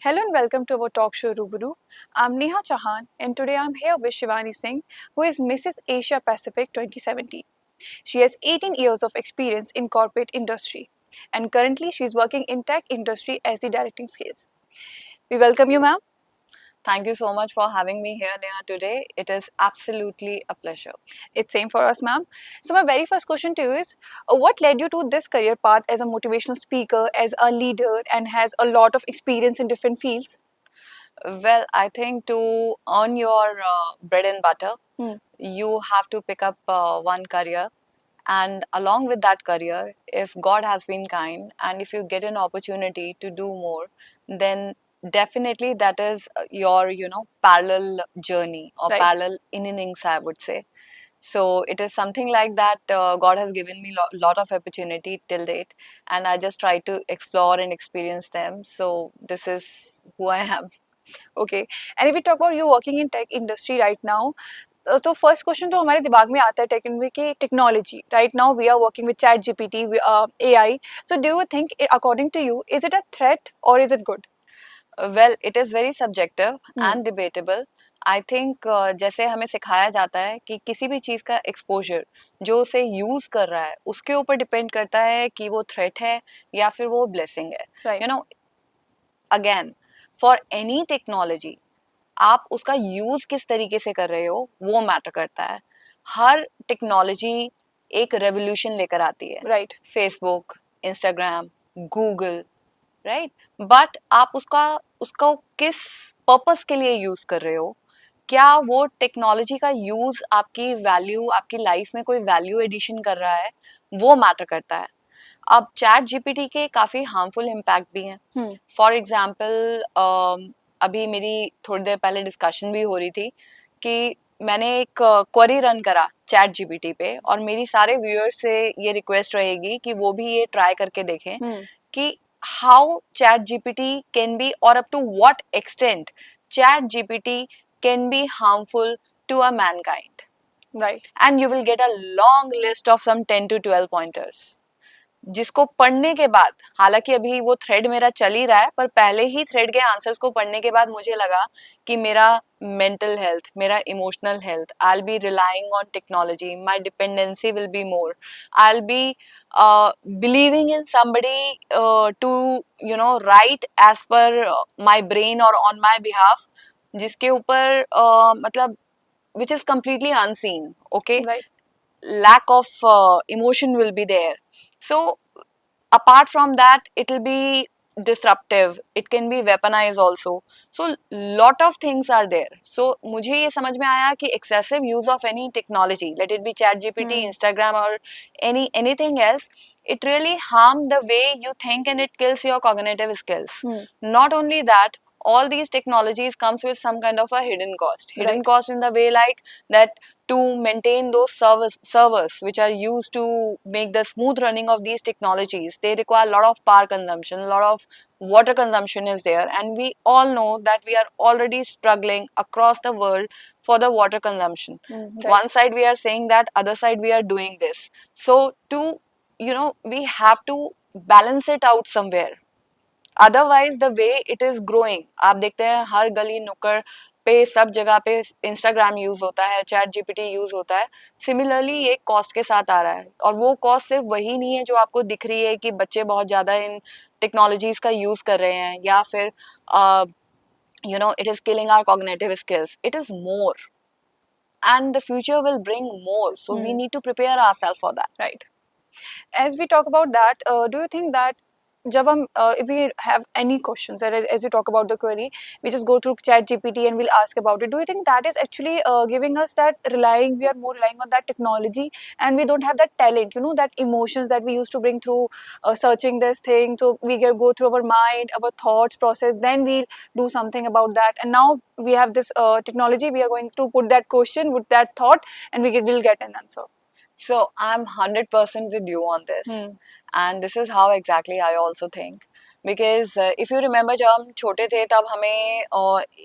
Hello and welcome to our talk show Ruburu. I'm Neha Chauhan and today I'm here with Shivani Singh, who is Mrs. Asia Pacific 2017. She has 18 years of experience in corporate industry and currently she's working in tech industry as the directing skills. We welcome you, ma'am. Thank you so much for having me here, Neha, today. It is absolutely a pleasure. It's same for us, ma'am. So my very first question to you is, what led you to this career path as a motivational speaker, as a leader, and has a lot of experience in different fields? Well, I think to earn your bread and butter, Hmm. you have to pick up one career. And along with that career, if God has been kind and if you get an opportunity to do more, then definitely that is your parallel journey or Right. parallel innings, I would say. So it is something like that. God has given me lot of opportunity till date, and I just try to explore and experience them. So this is who I am. Okay. And if we talk about you working in tech industry right now, तो first question तो हमारे दिमाग में आता है tech में कि technology right now we are working with ChatGPT AI so do you think according to you is it a threat और is it good? Well, it is very subjective and debatable. I think जैसे हमें सिखाया जाता है कि किसी भी चीज़ का एक्सपोजर जो उसे यूज़ कर रहा है उसके ऊपर डिपेंड करता है कि वो थ्रेट है या फिर वो ब्लेसिंग है. Right you know, again, for any technology आप उसका यूज किस तरीके से कर रहे हो वो मैटर करता है. हर टेक्नोलॉजी एक रेवोल्यूशन लेकर आती है. Right Facebook, Instagram, Google, right. But आप उसका उसको किस पर्पस के लिए यूज कर रहे हो, क्या वो टेक्नोलॉजी का यूज आपकी वैल्यू, आपकी लाइफ में कोई वैल्यू एडिशन कर रहा है, वो मैटर करता है. अब चैट जीपीटी के काफ़ी हार्मफुल इम्पैक्ट भी हैं. फॉर एग्जाम्पल, अभी मेरी थोड़ी देर पहले डिस्कशन भी हो रही थी कि मैंने एक क्वेरी रन करा चैट जीपीटी पे और मेरी सारे व्यूअर्स से ये रिक्वेस्ट रहेगी कि वो भी ये ट्राई करके देखें कि how ChatGPT can be और up to what extent ChatGPT can be harmful to a mankind. Right and you will get a long list of some 10 to 12 pointers जिसको पढ़ने के बाद, हालांकि अभी वो थ्रेड मेरा चल ही रहा है, पर पहले ही थ्रेड के आंसर्स को पढ़ने के बाद मुझे लगा कि मेरा मेंटल हेल्थ, मेरा emotional health, I will be relying on technology, my dependency will be more, I will be believing in somebody to write as per my brain और ऑन माय बिहाफ, जिसके ऊपर मतलब which is completely unseen. Okay, right lack of emotion will be there. So apart from that, it will be disruptive, it can be weaponized also. So lot of things are there. So मुझे ये समझ में आया कि excessive use of any technology, let it be chat gpt, instagram or anything else, it really harm the way you think and it kills your cognitive skills. Not only that, all these technologies comes with some kind of a hidden Right. cost in the way like that. To maintain those servers which are used to make the smooth running of these technologies, they require a lot of power consumption, a lot of water consumption is there, and we all know that we are already struggling across the world for the water consumption. Right. One side we are saying that, other side we are doing this. So to, we have to balance it out somewhere. Otherwise the way it is growing, आप देखते हैं हर गली नुक्कड़ पे सब जगह पे Instagram use होता है, चैट जीपीटी यूज होता है. सिमिलरली ये कॉस्ट के साथ आ रहा है, और वो कॉस्ट सिर्फ वही नहीं है जो आपको दिख रही है कि बच्चे बहुत ज्यादा इन टेक्नोलॉजीज का यूज कर रहे हैं या फिर it is killing our cognitive skills. It is more and the future will bring more, so we need to prepare ourselves for that. Right. As we talk about that, do you think that जब हम if we have any questions, as you talk about the query, we just go through chat gpt and we'll ask about it. Do you think that is actually giving us that we are more relying on that technology and we don't have that talent, that emotions that we used to bring through searching this thing, so we go through our mind, our thoughts process, then we'll do something about that, and now we have this technology, we are going to put that question with that thought and we'll get an answer. So I'm 100% with you on this. And this is how exactly I also think. Because if you remember, जब हम छोटे थे तब हमें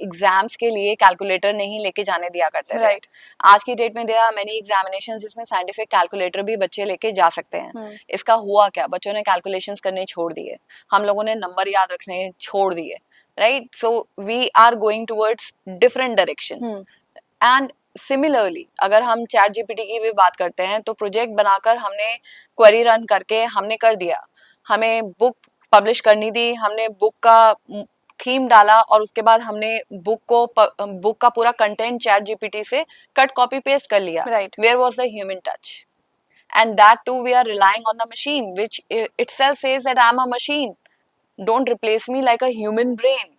exams के लिए calculator नहीं लेके जाने दिया करते थे. Right. आज की डेट में देयर आर मेनी एग्जामिनेशंस जिसमें साइंटिफिक कैलकुलेटर भी बच्चे लेके जा सकते हैं. इसका हुआ क्या, बच्चों ने कैलकुलेशंस करने छोड़ दिए, हम लोगों ने नंबर याद रखने छोड़ दिए. right? So we are going towards different direction. And similarly अगर हम चैट जीपीटी की भी बात करते हैं तो प्रोजेक्ट बनाकर हमने क्वेरी रन करके हमने कर दिया, हमें बुक पब्लिश करनी थी, हमने बुक का थीम डाला और उसके बाद हमने बुक का पूरा कंटेंट चैट जीपीटी से कट कॉपी पेस्ट कर लिया. Right. Where was the human touch? And that too we are relying on the machine, which itself says that I'm a machine, don't replace me like a human brain,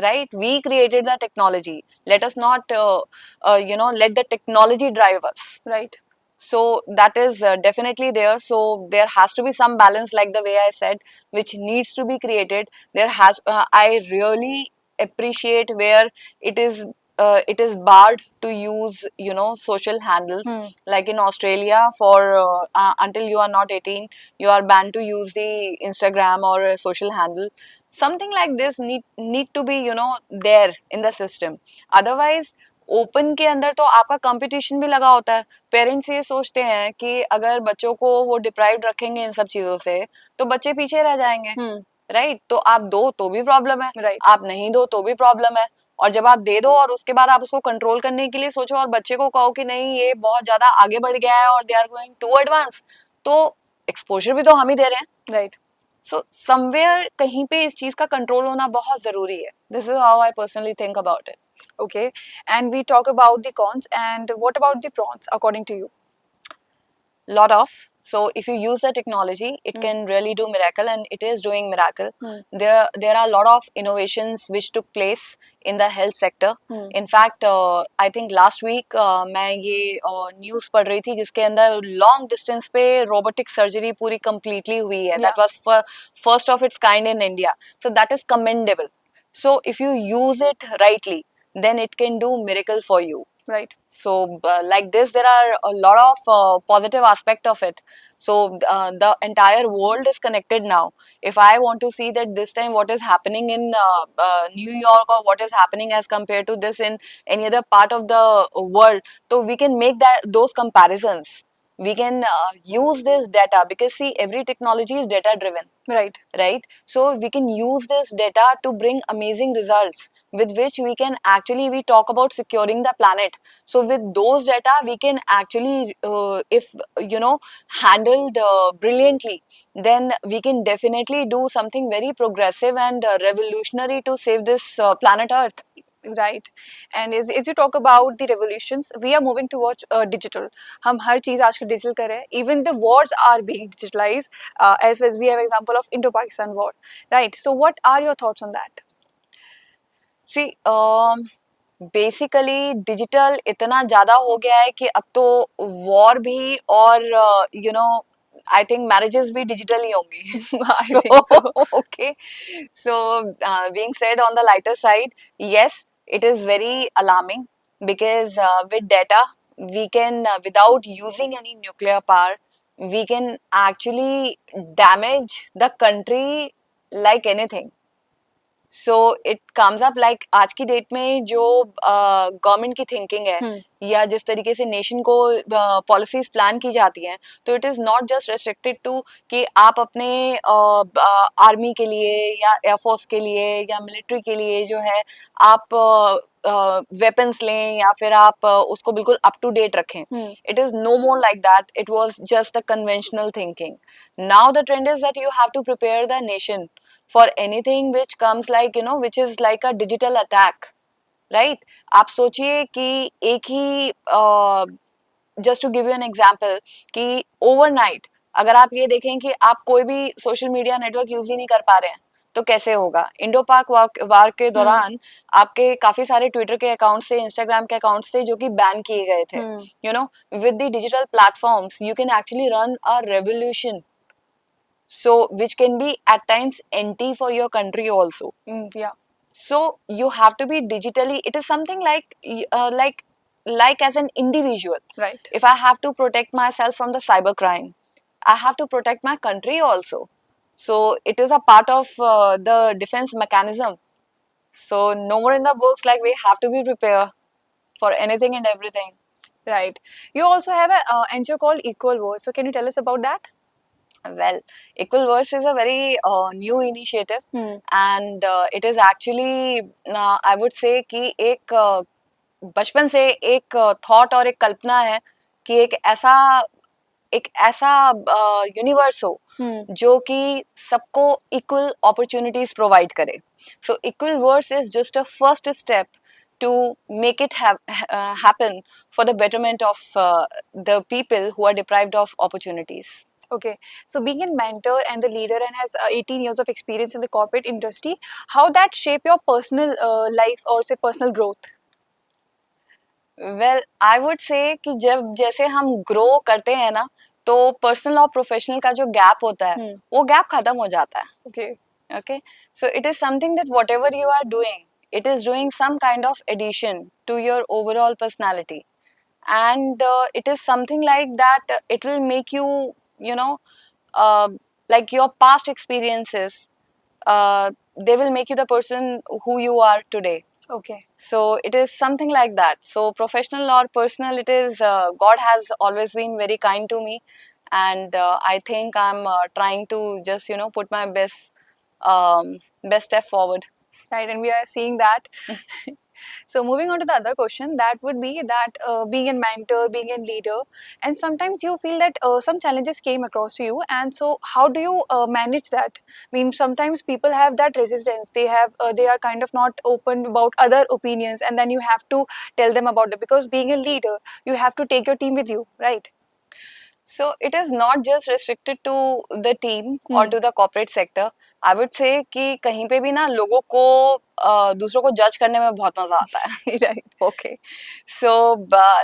right? We created the technology, let us not let the technology drive us. Right. So that is definitely there. So there has to be some balance, like the way I said, which needs to be created. I really appreciate where it is barred to use social handles. Like in Australia, for until you are not 18, you are banned to use the Instagram or a social handle. Something like this need to be there in the system. Otherwise open के अंदर तो आपका competition भी लगा होता है. Parents ये सोचते हैं कि अगर बच्चों को वो डिप्राइव्ड रखेंगे इन सब चीजों से तो बच्चे पीछे रह जाएंगे, राइट? तो आप दो तो भी प्रॉब्लम है, Right. आप नहीं दो तो भी प्रॉब्लम है, और जब आप दे दो और उसके बाद आप उसको कंट्रोल करने के लिए सोचो और बच्चे को कहो कि नहीं ये बहुत ज्यादा आगे बढ़ गया है और they are going to advance, तो एक्सपोजर भी तो हम ही दे रहे हैं. Right. सो समवेयर कहीं पे इस चीज का कंट्रोल होना बहुत जरूरी है. This is how I personally think about it. Okay. And we talk about the cons. And what about the pros, according to you? Lot of. So if you use the technology, it can really do miracle, and it is doing miracle. There are a lot of innovations which took place in the health sector. In fact, I think last week मैं ये news पढ़ रही थी जिसके अंदर long distance पे robotic surgery पूरी completely हुई है. That was first of its kind in India. So that is commendable. So if you use it rightly, then it can do miracle for you. Right. So like this, there are a lot of positive aspect of it. So the entire world is connected now. If I want to see that this time what is happening in New York, or what is happening as compared to this in any other part of the world, so we can make those comparisons. We can use this data, because see, every technology is data driven. Right? So we can use this data to bring amazing results, with which we talk about securing the planet. So with those data we can actually if handled brilliantly, then we can definitely do something very progressive and revolutionary to save this planet Earth. Right. And as you talk about the revolutions, we are moving towards digital. हम हर चीज आजकल digital कर रहे हैं. Even the wars are being digitalized. As we have example of Indo-Pakistan war. Right. So what are your thoughts on that? See, basically digital इतना ज़्यादा हो गया है कि अब तो वॉर भी और आई थिंक मैरिजेस भी डिजिटल ही होंगी. I think so. Okay, so being said on the lighter side, yes, it is very alarming, because with data we can without using any nuclear power, we can actually damage the country like anything. So it comes up like आज की date में जो government की thinking है, या जिस तरीके से नेशन को पॉलिसीज प्लान की जाती हैं, तो it is not just restricted to कि आप अपने आर्मी के लिए या एयरफोर्स के लिए या मिलिट्री के लिए जो है आप वेपन्स लें या फिर आप उसको बिल्कुल अप टू डेट रखें. It is no more like that. It was just the conventional thinking. Now the trend is that you have to prepare the nation for anything which comes like which is like a digital attack, right? आप सोचिए कि एक ही just to give you an example कि overnight अगर आप ये देखें कि आप कोई भी सोशल मीडिया नेटवर्क यूज ही नहीं कर पा रहे हैं तो कैसे होगा. इंडो पाक वार के दौरान आपके काफी सारे ट्विटर के अकाउंट थे, इंस्टाग्राम के अकाउंट्स थे जो कि बैन किए गए थे. With the digital platforms you can actually run a revolution, so which can be at times anti for your country also. Yeah. So you have to be digitally, it is something like as an individual, Right. if I have to protect myself from the cyber crime, I have to protect my country also. So it is a part of the defense mechanism. So no more in the books, like we have to be prepared for anything and everything. Right. You also have a NGO called Equal Voice. So can you tell us about that? Well, Equalverse is a very new initiative, Hmm. and it is actually I would say कि एक बचपन से एक thought और एक कल्पना है कि एक ऐसा यूनिवर्स हो Hmm. जो कि सबको इक्वल अपॉर्चुनिटीज प्रोवाइड करे. So equal verse is just a first step to make it happen for the betterment of the people who are deprived of opportunities. Okay, so being a mentor and the leader and has 18 years of experience in the corporate industry, how that shape your personal life or say personal growth? Well I would say कि जब जैसे हम grow करते हैं ना, तो personal और professional का जो गैप होता है Hmm. वो गैप खत्म हो जाता है. Okay. Okay, so it is something that whatever you are doing, it is doing some kind of addition to your overall personality, and it is something like that it will make you, you know, uh, like your past experiences, they will make you the person who you are today. Okay. So it is something like that. So professional or personal, it is God has always been very kind to me, and I think I'm trying to just put my best step forward. Right, and we are seeing that. So moving on to the other question, that would be that being a mentor, being a leader, and sometimes you feel that some challenges came across to you, and so how do you manage that? I mean, sometimes people have that resistance. They are kind of not open about other opinions, and then you have to tell them about it because being a leader, you have to take your team with you, right? So it is not just restricted to the team or Hmm. to the corporate sector. I would say कि कहीं पे भी ना लोगों को दूसरों को जज करने में बहुत मजा आता है. Right. ओके, सो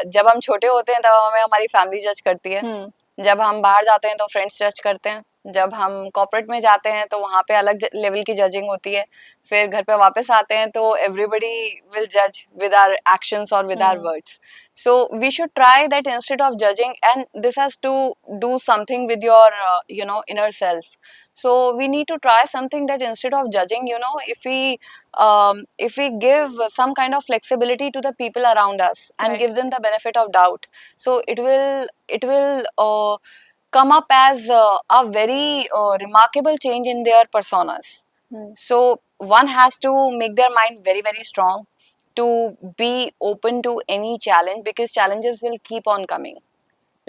जब हम छोटे होते हैं तब हमें हमारी फैमिली जज करती है. Hmm. जब हम बाहर जाते हैं तो फ्रेंड्स जज करते हैं. जब हम कॉर्पोरेट में जाते हैं तो वहाँ पे अलग लेवल की जजिंग होती है. फिर घर पे वापस आते हैं तो एवरीबडी विल जज विद आवर एक्शंस और with our Hmm. Words. So we should try that instead of judging, and this has to do something with your inner self. So we need to try something that instead of judging, if we give some kind of flexibility to the people around us and Right. give them the benefit of doubt, so it will come up as a very remarkable change in their personas. Hmm. So one has to make their mind very, very strong to be open to any challenge, because challenges will keep on coming.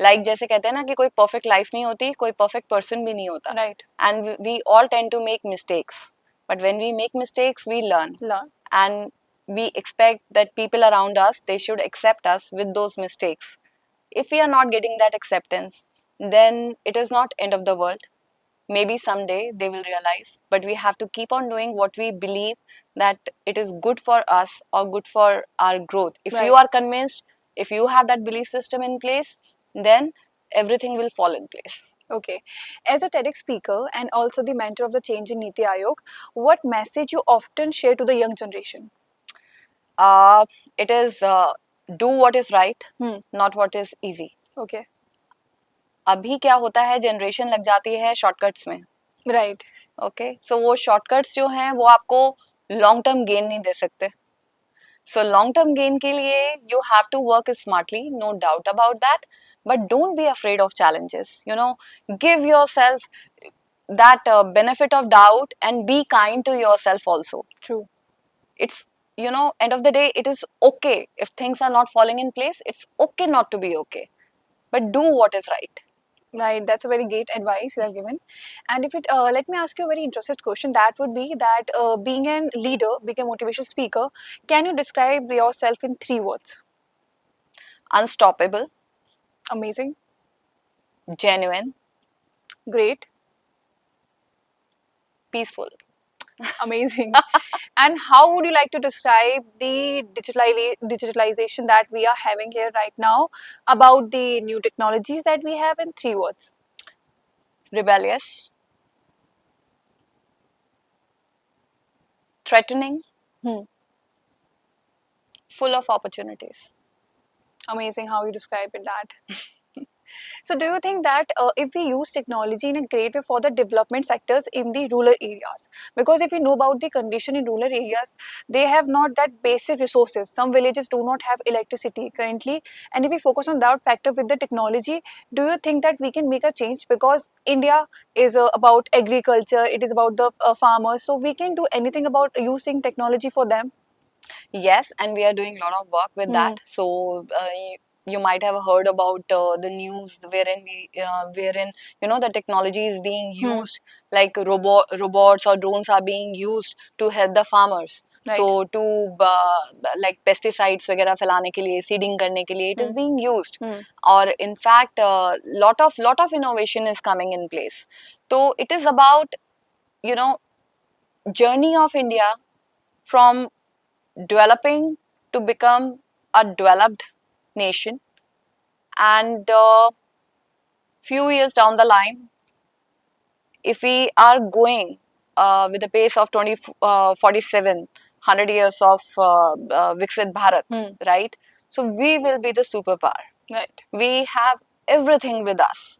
Like जैसे कहते हैं ना कि कोई perfect life नहीं होती, कोई perfect person भी नहीं होता. Right. And we all tend to make mistakes. But when we make mistakes, we learn. Learn. And we expect that people around us, they should accept us with those mistakes. If we are not getting that acceptance, then it is not end of the world. Maybe someday they will realize, but we have to keep on doing what we believe that it is good for us or good for our growth. If you Right. are convinced, if you have that belief system in place, then everything will fall in place. Okay. As a TEDx speaker and also the mentor of the change in Niti Aayog, what message you often share to the young generation? It is do what is right, Hmm. not what is easy. Okay. अभी क्या होता है, generation लग जाती है shortcuts में. Right. Okay, सो वो shortcuts जो हैं वो आपको लॉन्ग टर्म गेन नहीं दे सकते. So long term gain के लिए you have to work smartly, no doubt about that. But don't be afraid of challenges. Give yourself that benefit of doubt and be kind to yourself also. True. It's end of the day, it is okay if things are not falling in place. It's okay not to be okay, but do what is right. Right. That's a very great advice you have given. And if it, let me ask you a very interesting question. That would be that being a leader, being a motivational speaker, can you describe yourself in 3 words? Unstoppable, Amazing, genuine, great, peaceful. amazing. And how would you like to describe the digitalization that we are having here right now about the new technologies that we have in 3 words? Rebellious, threatening, Hmm. full of opportunities. Amazing how you describe it that. So, do you think that if we use technology in a great way for the development sectors in the rural areas, because if we know about the condition in rural areas, they have not that basic resources. Some villages do not have electricity currently, and if we focus on that factor with the technology, do you think that we can make a change? Because India is about agriculture, it is about the farmers, so we can do anything about using technology for them. Yes, and we are doing a lot of work with Hmm. that. So you might have heard about the news wherein the technology is being Hmm. used, like robots or drones are being used to help the farmers. Right. So to like pesticides वगैरह फैलाने के लिए, seeding करने के लिए, it is Hmm. being used. Hmm. Or in fact, lot of innovation is coming in place. So it is about you know journey of India from developing to become a developed nation, and few years down the line, if we are going with the pace of 47 100 years of Viksit Bharat, Hmm. right? So we will be the superpower. Right. We have everything with us.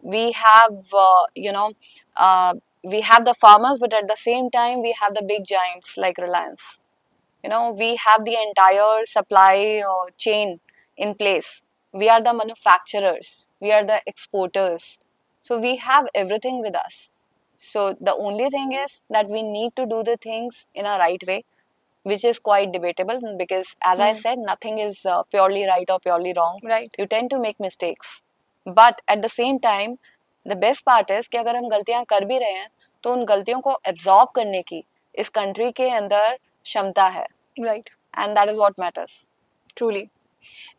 We have uh, we have the farmers, but at the same time we have the big giants like Reliance. We have the entire supply chain in place. We are the manufacturers, we are the exporters, so we have everything with us. So the only thing is that we need to do the things in a right way, which is quite debatable, because as I Hmm. said, nothing is purely right or purely wrong. Right. You tend to make mistakes, but at the same time, the best part is कि अगर हम गलतियां कर भी रहे हैं तो उन गलतियों को एब्जॉर्ब करने की इस कंट्री के अंदर क्षमता है, Right. and that is what matters. Truly.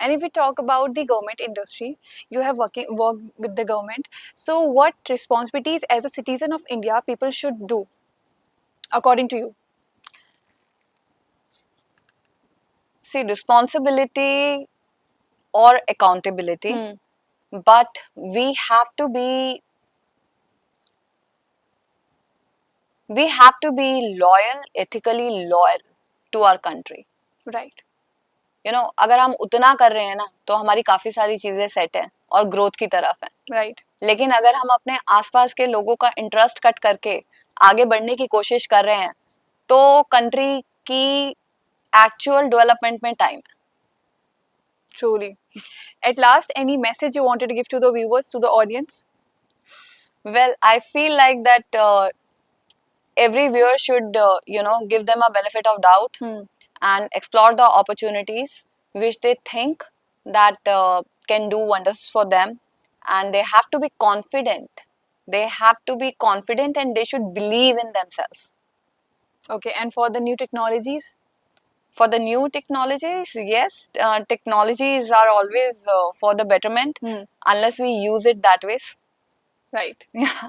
And if we talk about the government industry, you have worked with the government. So, what responsibilities as a citizen of India people should do, according to you? See, responsibility or accountability, Hmm. but we have to be loyal, ethically loyal to our country. Right. अगर हम उतना कर रहे हैं ना तो हमारी काफी सारी चीजें सेट हैं और ग्रोथ की तरफ है. Right. लेकिन अगर हम अपने आसपास के लोगों का इंटरेस्ट कट करके आगे बढ़ने की कोशिश कर रहे हैं तो कंट्री की एक्चुअल डेवलपमेंट में टाइम है. Truly. At last, any message you wanted to give to the viewers, to the audience? Well, I feel like that every viewer should give them a benefit of doubt Hmm. and explore the opportunities which they think that can do wonders for them, and they have to be confident and they should believe in themselves. Okay. And for the new technologies? For the new technologies, yes, technologies are always for the betterment, Hmm. unless we use it that way. Right. Yeah.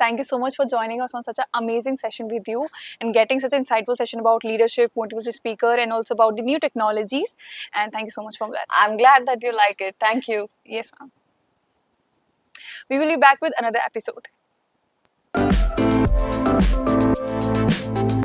Thank you so much for joining us on such an amazing session with you and getting such an insightful session about leadership, motivational speaker, and also about the new technologies. And thank you so much for that. I'm glad that you like it. Thank you. Yes, ma'am. We will be back with another episode.